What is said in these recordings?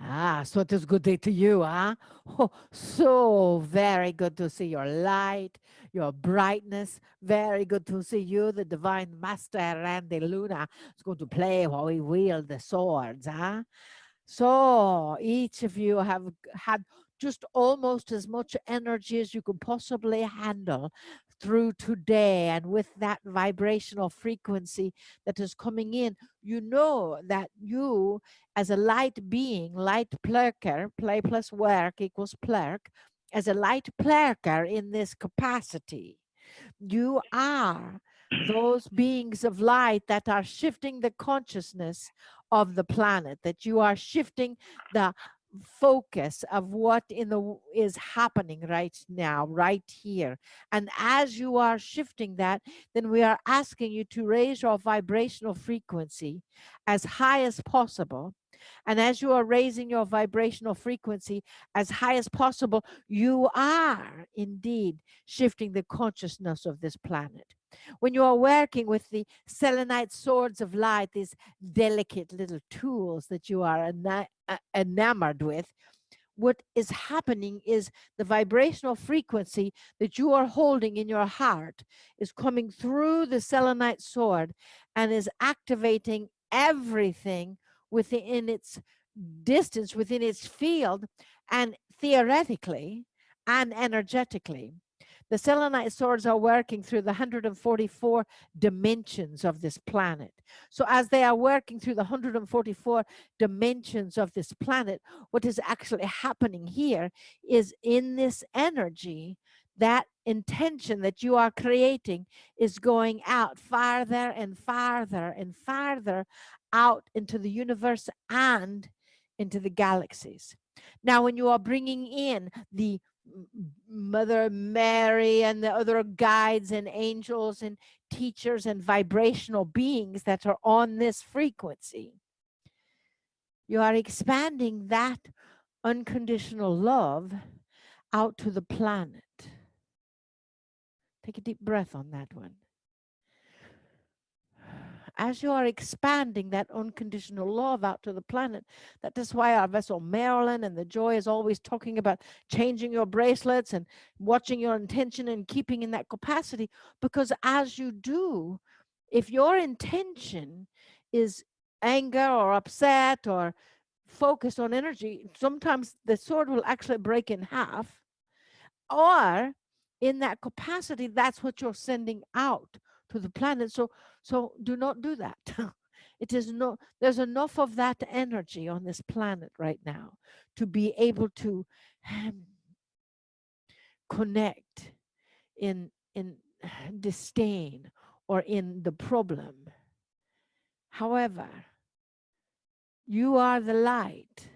Ah, so it is good day to you, huh? Oh, so very good to see your light, your brightness. Very good to see you, the divine master Randy Luna is going to play while we wield the swords, huh? So each of you have had just almost as much energy as you could possibly handle through today. And with that vibrational frequency that is coming in, you know that you, as a light being, light plurker, play plus work equals plurk, as a light plurker in this capacity, you are those beings of light that are shifting the consciousness of the planet, that you are shifting the focus of what is happening right now, right here. And as you are shifting that, then we are asking you to raise your vibrational frequency as high as possible. And as you are raising your vibrational frequency as high as possible, you are indeed shifting the consciousness of this planet. When you are working with the selenite swords of light, these delicate little tools that you are enamored with, what is happening is the vibrational frequency that you are holding in your heart is coming through the selenite sword and is activating everything within its distance, within its field, and theoretically and energetically. The selenite swords are working through the 144 dimensions of this planet. So as they are working through the 144 dimensions of this planet, what is actually happening here is in this energy, that intention that you are creating is going out farther and farther and farther out into the universe and into the galaxies. Now, when you are bringing in the Mother Mary and the other guides and angels and teachers and vibrational beings that are on this frequency, you are expanding that unconditional love out to the planet. Take a deep breath on that one. As you are expanding that unconditional love out to the planet, that is why our vessel Marilyn and the Joy is always talking about changing your bracelets and watching your intention and keeping in that capacity, because as you do, if your intention is anger or upset or focused on energy, sometimes the sword will actually break in half, or in that capacity, that's what you're sending out to the planet. So do not do that. It is no, there's enough of that energy on this planet right now to be able to connect in disdain or in the problem. However, you are the light,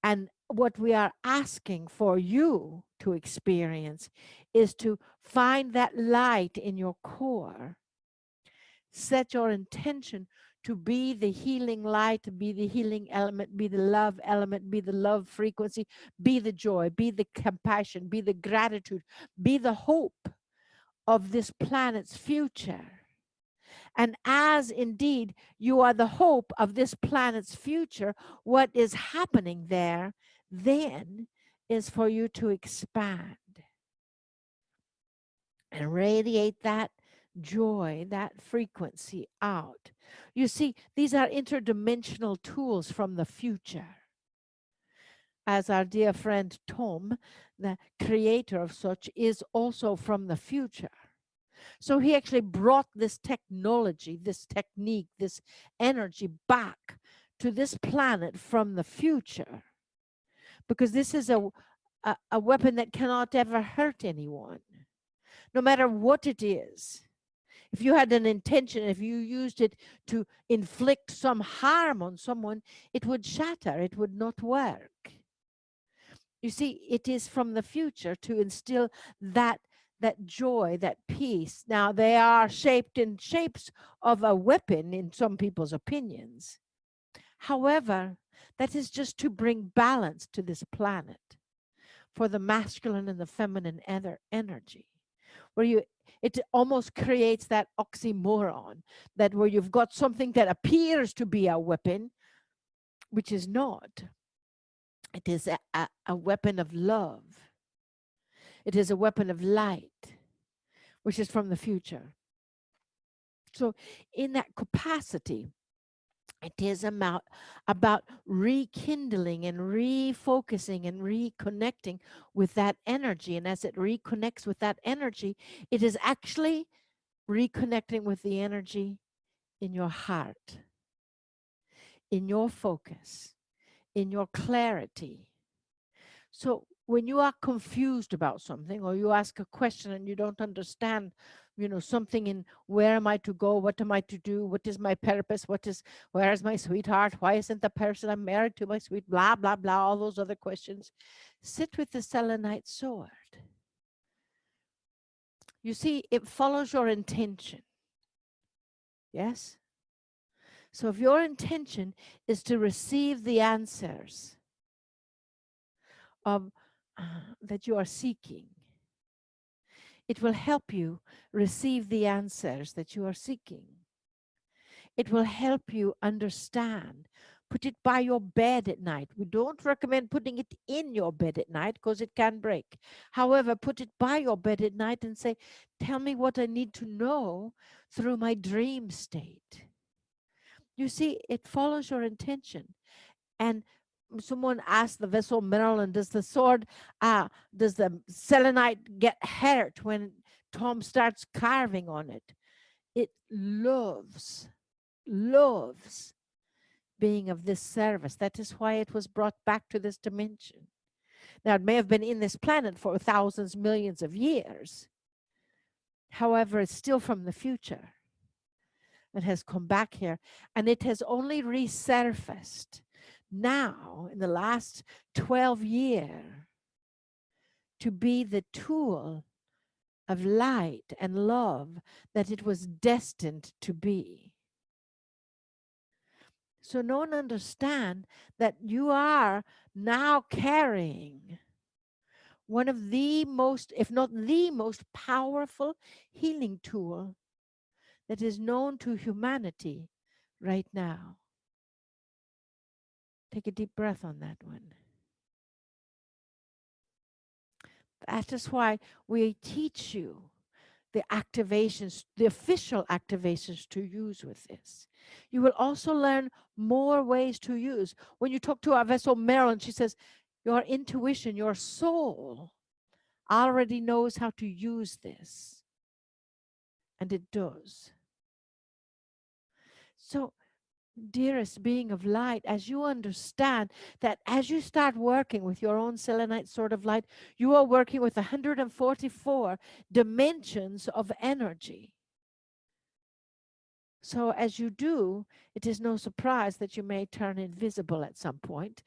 and what we are asking for you to experience is to find that light in your core. Set your intention to be the healing light, to be the healing element, be the love element, be the love frequency, be the joy, be the compassion, be the gratitude, be the hope of this planet's future. And as indeed you are the hope of this planet's future, what is happening there then is for you to expand and radiate that joy, that frequency out. You see, these are interdimensional tools from the future. As our dear friend Tom, the creator of such, is also from the future. So he actually brought this technology, this technique, this energy back to this planet from the future, because this is a weapon that cannot ever hurt anyone, no matter what it is. If you had an intention, if you used it to inflict some harm on someone, it would shatter, it would not work. You see, it is from the future to instill that joy, that peace. Now, they are shaped in shapes of a weapon in some people's opinions. However, that is just to bring balance to this planet for the masculine and the feminine energy, where it almost creates that oxymoron, that where you've got something that appears to be a weapon, which is not. It is a weapon of love. It is a weapon of light, which is from the future. So in that capacity, it is about rekindling and refocusing and reconnecting with that energy. And as it reconnects with that energy, it is actually reconnecting with the energy in your heart, in your focus, in your clarity. So when you are confused about something, or you ask a question and you don't understand, something in where am I to go, what am I to do, what is my purpose, where is my sweetheart, why isn't the person I'm married to my sweet, blah, blah, blah, all those other questions, sit with the selenite sword. You see, it follows your intention. Yes? So if your intention is to receive the answers of that you are seeking, it will help you receive the answers that you are seeking. It will help you understand. Put it by your bed at night. We don't recommend putting it in your bed at night because it can break. However, put it by your bed at night and say, tell me what I need to know through my dream state. You see, it follows your intention. And someone asked the vessel Marilyn, does the selenite get hurt when Tom starts carving on it? It loves being of this service. That is why it was brought back to this dimension. Now, it may have been in this planet for thousands, millions of years. However, it's still from the future. It has come back here, and it has only resurfaced now in the last 12 years to be the tool of light and love that it was destined to be. So know and understand that you are now carrying one of the most, if not the most powerful healing tool that is known to humanity right now. Take a deep breath on that one. That is why we teach you the activations, the official activations to use with this. You will also learn more ways to use. When you talk to our vessel Marilyn, she says, your intuition, your soul already knows how to use this. And it does. So, dearest being of light, as you understand that as you start working with your own selenite sword of light, you are working with 144 dimensions of energy. So as you do, it is no surprise that you may turn invisible at some point.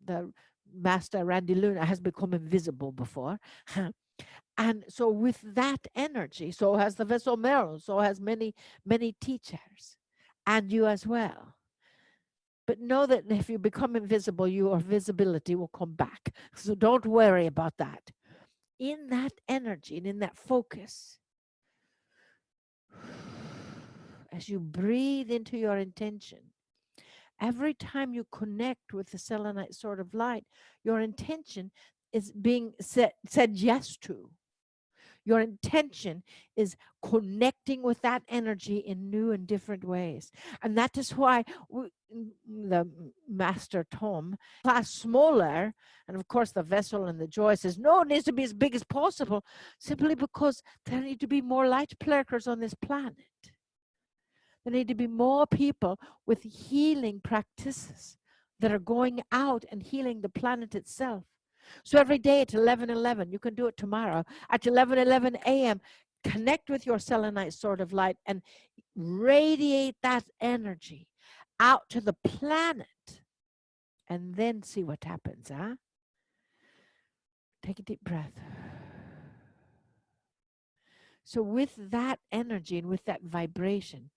The Master Randy Luna has become invisible before. And so with that energy, so has the vessel Meryl, so has many, many teachers, and you as well. But know that if you become invisible, your visibility will come back. So don't worry about that. In that energy and in that focus, as you breathe into your intention, every time you connect with the selenite sword of light, your intention is being said yes to. Your intention is connecting with that energy in new and different ways. And that is why the Master Tom, class smaller, and of course the vessel and the joy says, no, it needs to be as big as possible, simply because there need to be more light plurkers on this planet. There need to be more people with healing practices that are going out and healing the planet itself. So every day at 11:11, you can do it tomorrow, at 11:11 a.m., connect with your selenite sword of light and radiate that energy out to the planet, and then see what happens, huh? Take a deep breath. So with that energy and with that vibration,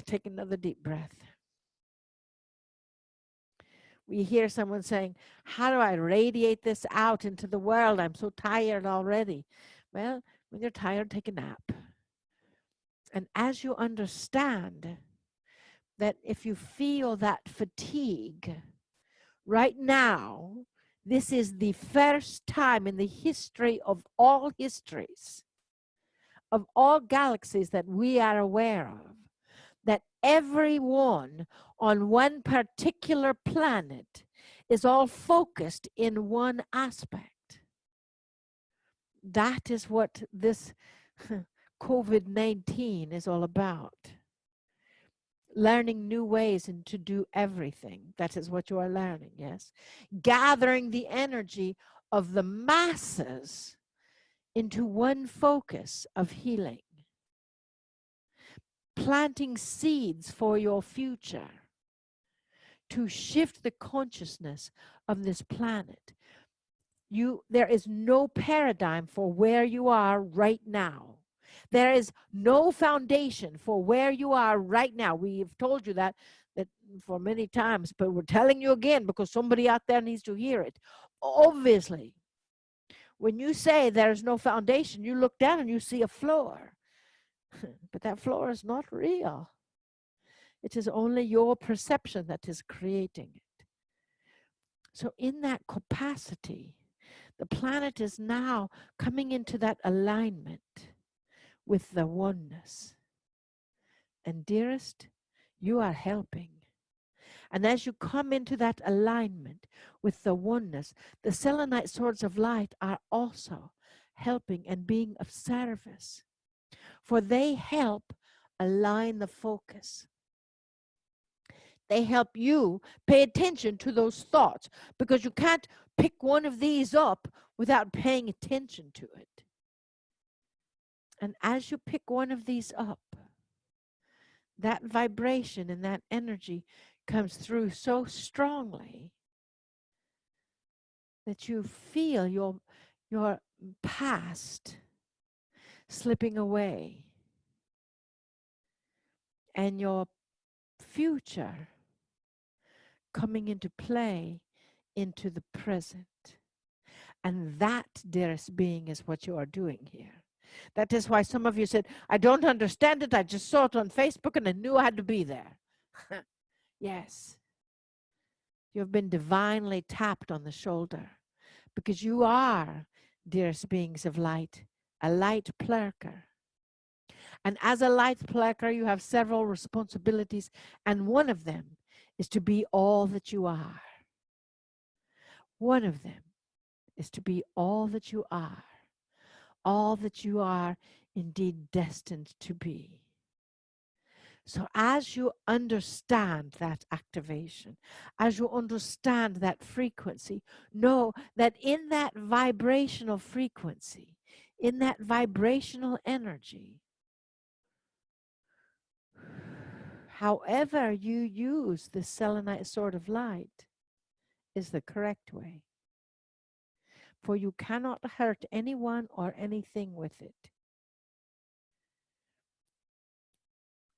take another deep breath. We hear someone saying, how do I radiate this out into the world? I'm so tired already. Well, when you're tired, take a nap. And as you understand that if you feel that fatigue, Right now, this is the first time in the history of all histories, of all galaxies that we are aware of, that everyone on one particular planet is all focused in one aspect. That is what this COVID-19 is all about. Learning new ways and to do everything. That is what you are learning, yes? Gathering the energy of the masses into one focus of healing. Planting seeds for your future to shift the consciousness of this planet. There is no paradigm for where you are right now. There is no foundation for where you are right now. We've told you that for many times, but we're telling you again because somebody out there needs to hear it. Obviously, when you say there's no foundation, you look down and you see a floor. But that floor is not real. It is only your perception that is creating it. So in that capacity, the planet is now coming into that alignment with the oneness. And dearest, you are helping. And as you come into that alignment with the oneness, the selenite swords of light are also helping and being of service. For they help align the focus. They help you pay attention to those thoughts, because you can't pick one of these up without paying attention to it. And as you pick one of these up, that vibration and that energy comes through so strongly that you feel your past slipping away and your future coming into play into the present. And that, dearest being, is what you are doing here. That is why some of you said, I don't understand it. I just saw it on Facebook and I knew I had to be there. Yes. You've been divinely tapped on the shoulder because you are, dearest beings of light, a light plucker. And as a light plucker, you have several responsibilities, and one of them is to be all that you are. One of them is to be all that you are indeed destined to be. So as you understand that activation, as you understand that frequency, know that in that vibrational frequency, in that vibrational energy, however you use the selenite sword of light is the correct way. For you cannot hurt anyone or anything with it.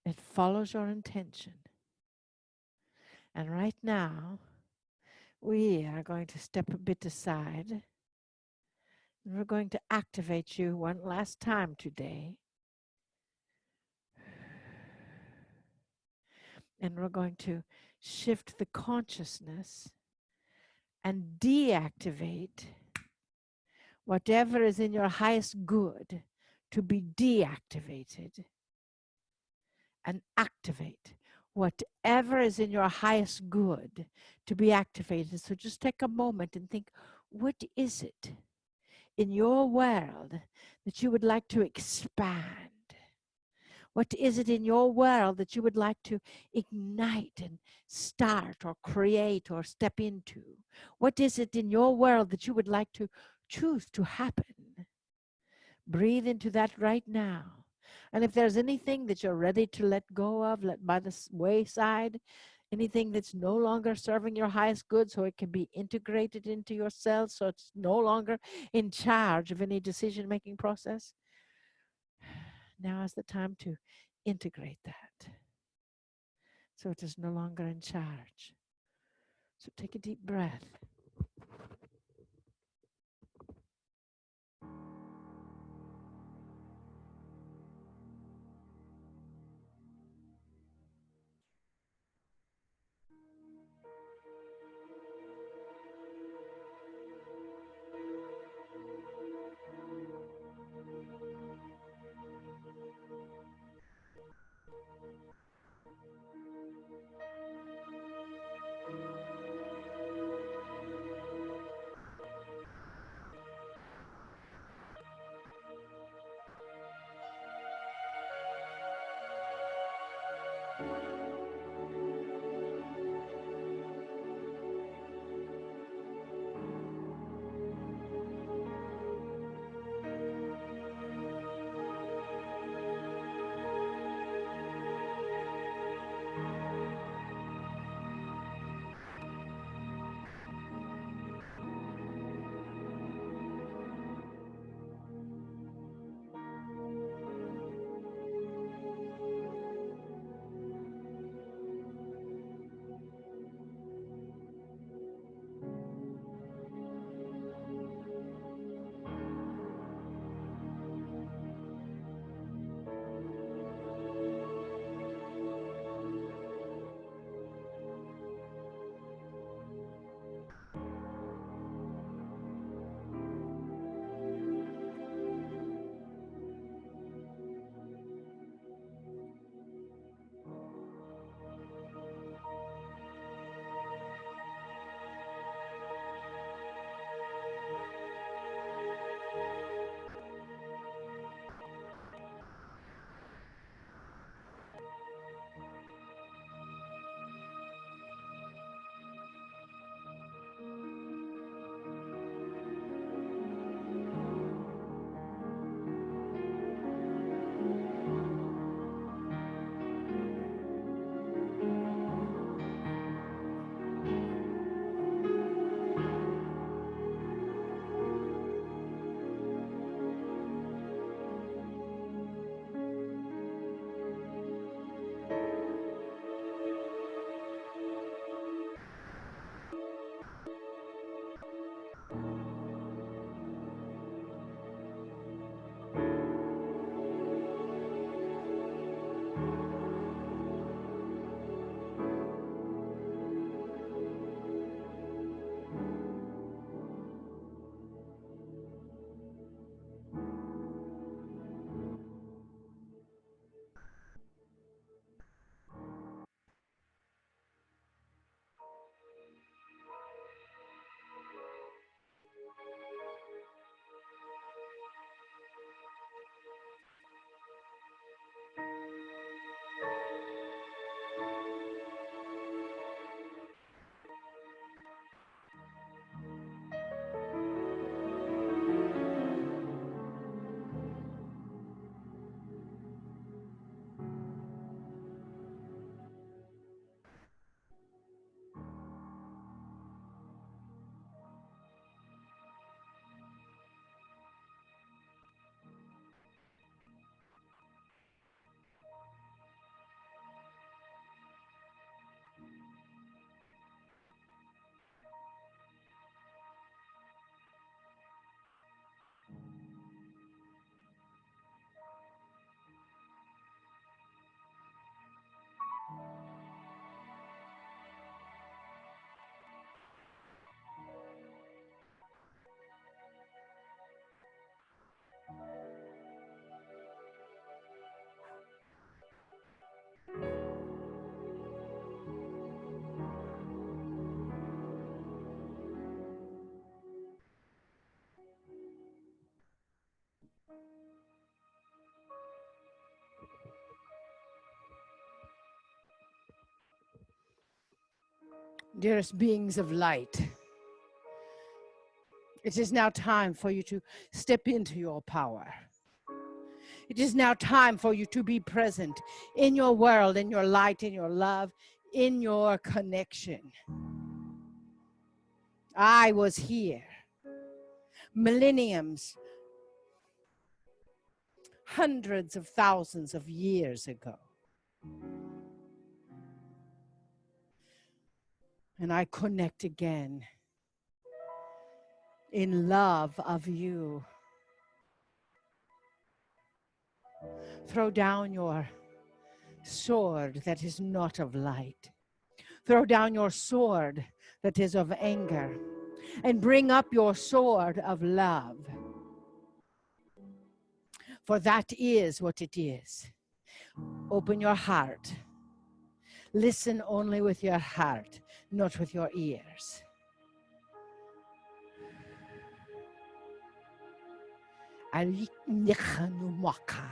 It follows your intention. And right now, we are going to step a bit aside. And we're going to activate you one last time today. And we're going to shift the consciousness and deactivate whatever is in your highest good to be deactivated, and activate whatever is in your highest good to be activated. So just take a moment and think, what is it in your world that you would like to expand? What is it in your world that you would like to ignite and start or create or step into? What is it in your world that you would like to choose to happen? Breathe into that right now. And if there's anything that you're ready to let go of, let by the wayside, anything that's no longer serving your highest good, so it can be integrated into your cells, so it's no longer in charge of any decision-making process, now is the time to integrate that, so it is no longer in charge. So take a deep breath. Dearest beings of light, it is now time for you to step into your power. It is now time for you to be present in your world, in your light, in your love, in your connection. I was here millenniums, hundreds of thousands of years ago. And I connect again in love of you. Throw down your sword that is not of light. Throw down your sword that is of anger, and bring up your sword of love. For that is what it is. Open your heart. Listen only with your heart, not with your ears. Alik nikhanumaka.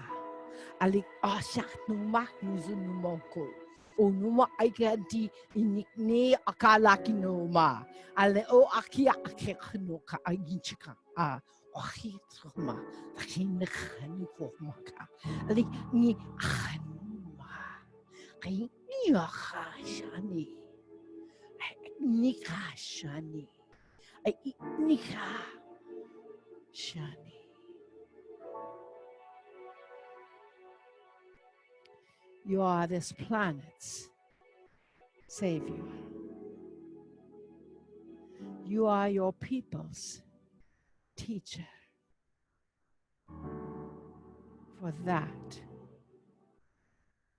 Alik asak numak nuzunumoko. Onuma aikadi inikne akalaki noma. Ale o akia akeknuka aginchika. Ohituma. Akinekhanumaka. Alik ni khanuma. Ay nikashani. Nikashani. Ay nikashani. You are this planet's savior. You are your people's teacher. For that,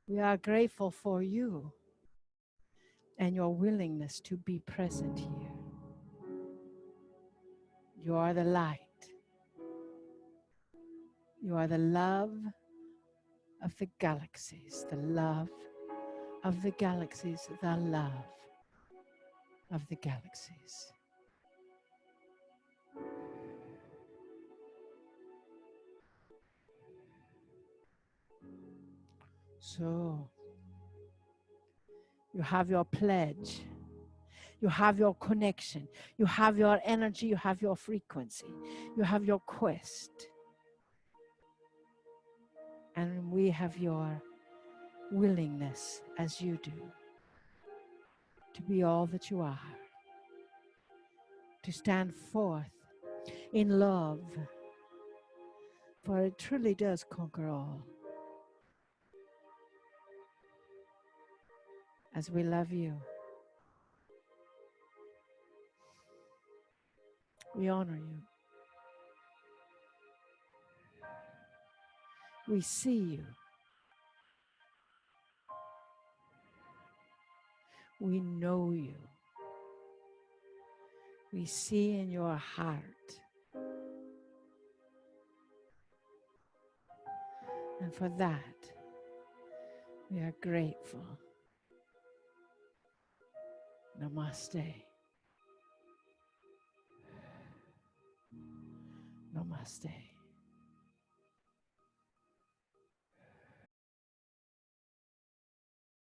we are grateful for you and your willingness to be present here. You are the light. You are the love of the galaxies, the love of the galaxies, the love of the galaxies. So, you have your pledge. You have your connection. You have your energy. You have your frequency. You have your quest. And we have your willingness, as you do, to be all that you are, to stand forth in love, for it truly does conquer all. As we love you, we honor you. We see you. We know you. We see in your heart. And for that, we are grateful. Namaste. Namaste.